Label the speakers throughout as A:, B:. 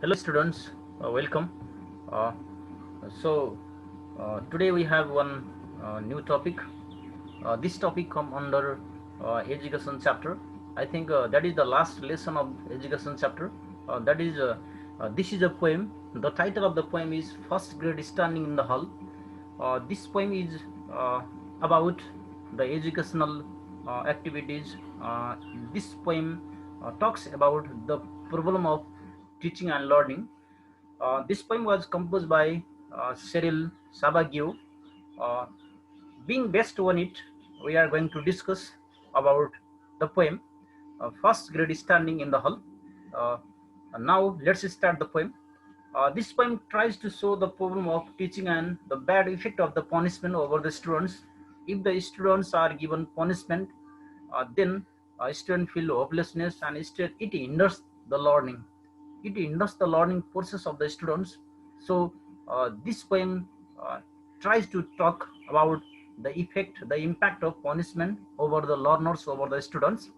A: Hello students, welcome. Uh, so Today we have one new topic. This topic come under education chapter. I think that is the last lesson of education chapter. This is a poem. The title of the poem is First Grade Standing in the Hall. This poem is uh, about the educational activities. This poem talks about the problem of teaching and learning. This poem was composed by Cheryl Savageau. Uh, Being based on it, we are going to discuss about the poem First Grade Standing in the Hall. Uh, Now let's start the poem. This poem tries to show the problem of teaching and the bad effect of the punishment over the students. If the students are given punishment, then students feel hopelessness and it hinders the learning. It hinders the learning process of the students. So this poem tries to talk about the impact of punishment over the learners, over the students.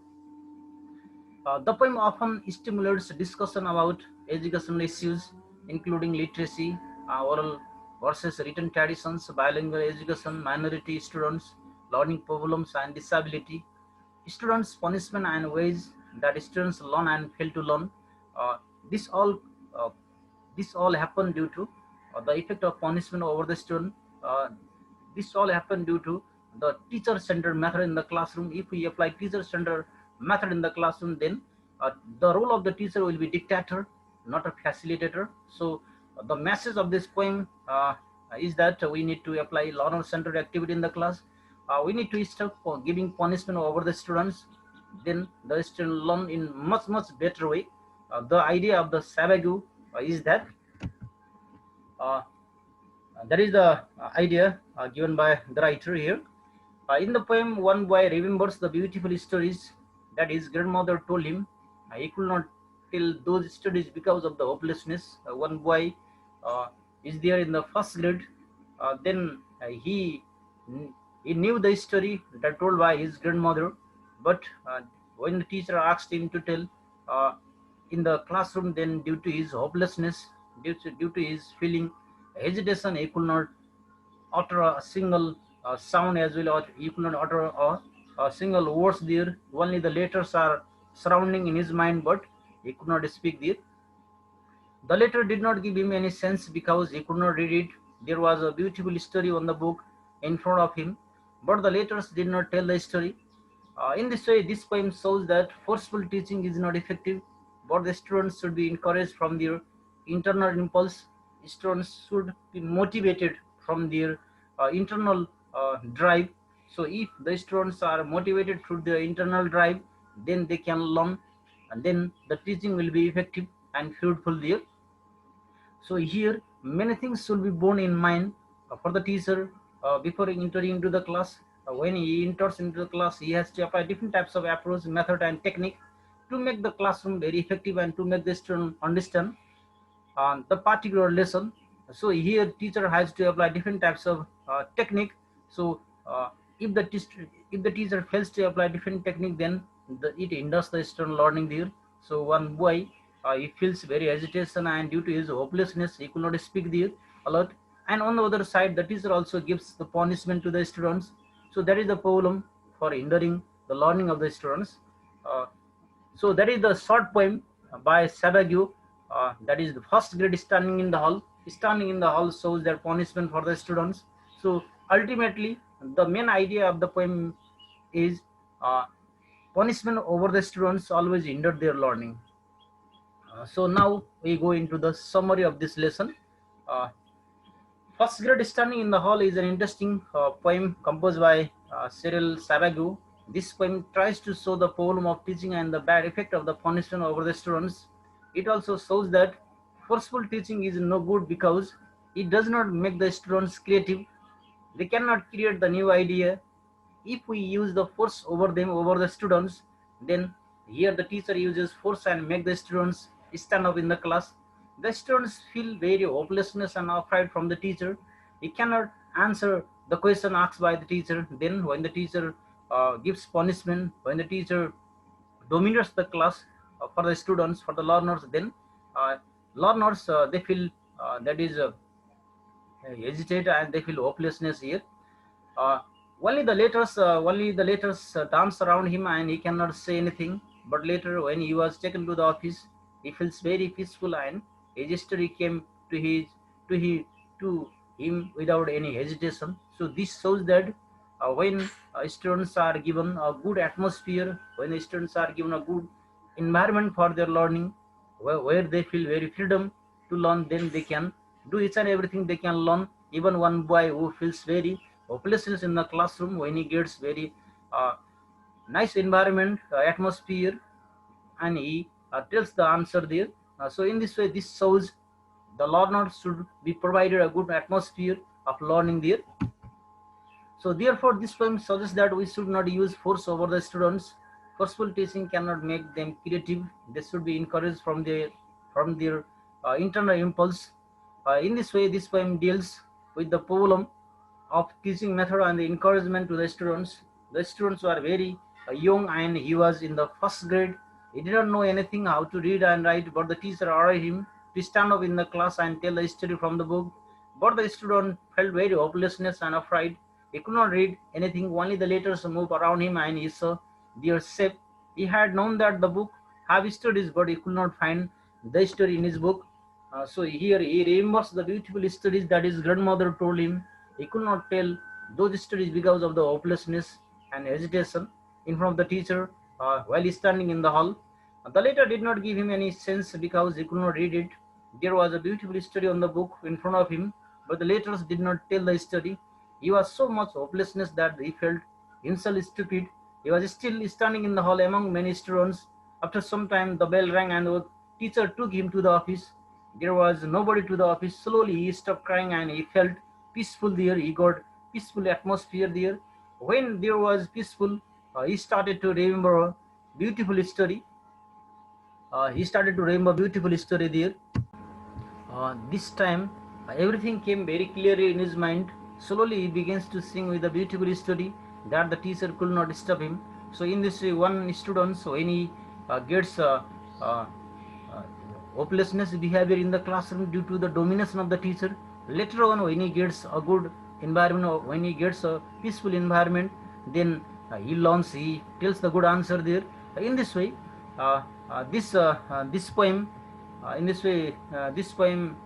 A: The poem often stimulates discussion about educational issues, including literacy, oral versus written traditions, bilingual education, minority students, learning problems, and disability, students' punishment and ways that students learn and fail to learn. Uh, this all uh, this all happen due to the effect of punishment over the student. Uh, this all happen due to the teacher-centered method in the classroom. If we apply teacher-centered method in the classroom, then the role of the teacher will be dictator, not a facilitator. So the message of this poem is that we need to apply learner-centered activity in the class. We need to stop giving punishment over the students. Then the students learn in much better way. The idea of the Savageau is that uh, that is the idea given by the writer here. In the poem, one boy remembers the beautiful stories that his grandmother told him. He could not tell those stories because of the hopelessness. One boy uh, is there in the first grade. Then he knew the story that told by his grandmother, but when the teacher asked him to tell uh, in the classroom, then due to his hopelessness, due to his feeling hesitation, he could not utter a single sound, as well, or you could not utter a single words there. Only the letters are surrounding in his mind, but he could not speak there. The letter did not give him any sense because he could not read it. There was a beautiful story on the book in front of him, but the letters did not tell the story. In this way, this poem shows that forceful teaching is not effective, but the students should be encouraged from their internal impulse. Students should be motivated from their internal drive. So, if the students are motivated through their internal drive, then they can learn, and then the teaching will be effective and fruitful there. So here many things should be borne in mind for the teacher before entering into the class. When he enters into the class, he has to apply different types of approach, method, and technique to make the classroom very effective and to make the student understand the particular lesson. So here teacher has to apply different types of technique. So if the teacher fails to apply different technique, then it hinders the student learning there. So one boy, he feels very hesitation, and due to his hopelessness he could not speak there a lot. And on the other side, the teacher also gives the punishment to the students. So that is the problem for hindering the learning of the students. uh, so that is the short poem by Savageau. That is the first grade standing in the hall. Standing in the hall shows their punishment for the students. So ultimately, the main idea of the poem is uh, punishment over the students always hindered their learning. So now we go into the summary of this lesson. Uh, First Grade Standing in the Hall is an interesting poem composed by Cheryl Savageau. This poem tries to show the problem of teaching and the bad effect of the punishment over the students. It also shows that forceful teaching is no good because it does not make the students creative. They cannot create the new idea. If we use the force over them, over the students, then here the teacher uses force and make the students stand up in the class. The students feel very hopelessness and afraid from the teacher. He cannot answer the question asked by the teacher. Then when the teacher gives punishment, when the teacher dominates the class for the students, for the learners, then uh, learners they feel that is hesitate and they feel hopelessness here. uh, only the letters dance around him and he cannot say anything. But later, when he was taken to the office, he feels very peaceful and his history came to to his to him without any hesitation. So this shows that when students are given a good atmosphere, when the students are given a good environment for their learning, where they feel very freedom to learn, then they can do each and everything they can learn. Even one boy who feels very hopelessness in the classroom, when he gets very uh, nice environment atmosphere and he tells the answer there. So in this way, this shows the learner should be provided a good atmosphere of learning there. So therefore, this poem suggests that we should not use force over the students. Forceful teaching cannot make them creative. They should be encouraged from their internal impulse. In this way, this poem deals with the problem of teaching method and the encouragement to the students. The students were very young and he was in the first grade. He didn't know anything how to read and write, but the teacher ordered him to stand up in the class and tell the story from the book. But the student felt very hopelessness and afraid. He could not read anything, only the letters moved around him and he saw their shape. He had known that the book have stories, but he could not find the story in his book. So here he remembers the beautiful stories that his grandmother told him. He could not tell those stories because of the hopelessness and hesitation in front of the teacher while he standing in the hall. The letter did not give him any sense because he could not read it. There was a beautiful story on the book in front of him, but the letters did not tell the story. He was so much hopelessness that he felt himself stupid. He was still standing in the hall among many students. After some time, the bell rang and the teacher took him to the office. There was nobody to the office. Slowly, he stopped crying and he felt peaceful there. He got peaceful atmosphere there. When there was peaceful, he started to remember a beautiful story. He started to remember beautiful story there. This time, everything came very clearly in his mind. Slowly, he begins to sing with a beautiful story that the teacher could not stop him. So, in this way, one student, so when he gets uh, uh, hopelessness behavior in the classroom due to the domination of the teacher, later on, when he gets a good environment, or when he gets a peaceful environment, then he learns, he tells the good answer there. In this way, this poem in this way, this poem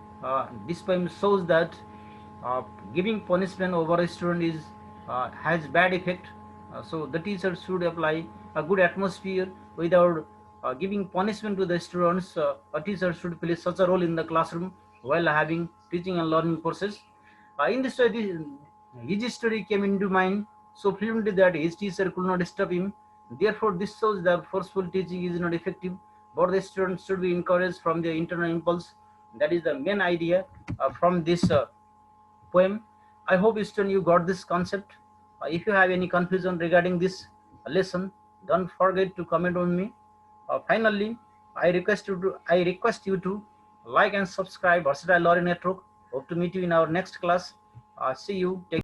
A: shows that uh, giving punishment over a student is has bad effect. So the teacher should apply a good atmosphere without giving punishment to the students. A teacher should play such a role in the classroom while having teaching and learning process. In this way, his story came into mind so fluently that his teacher could not stop him. Therefore, this shows that forceful teaching is not effective, but the students should be encouraged from their internal impulse. That is the main idea from this poem. I hope, student, you got this concept. If you have any confusion regarding this lesson, don't forget to comment on me. Finally, I request you to like and subscribe Versatile Learning Network. Hope to meet you in our next class. See you. Take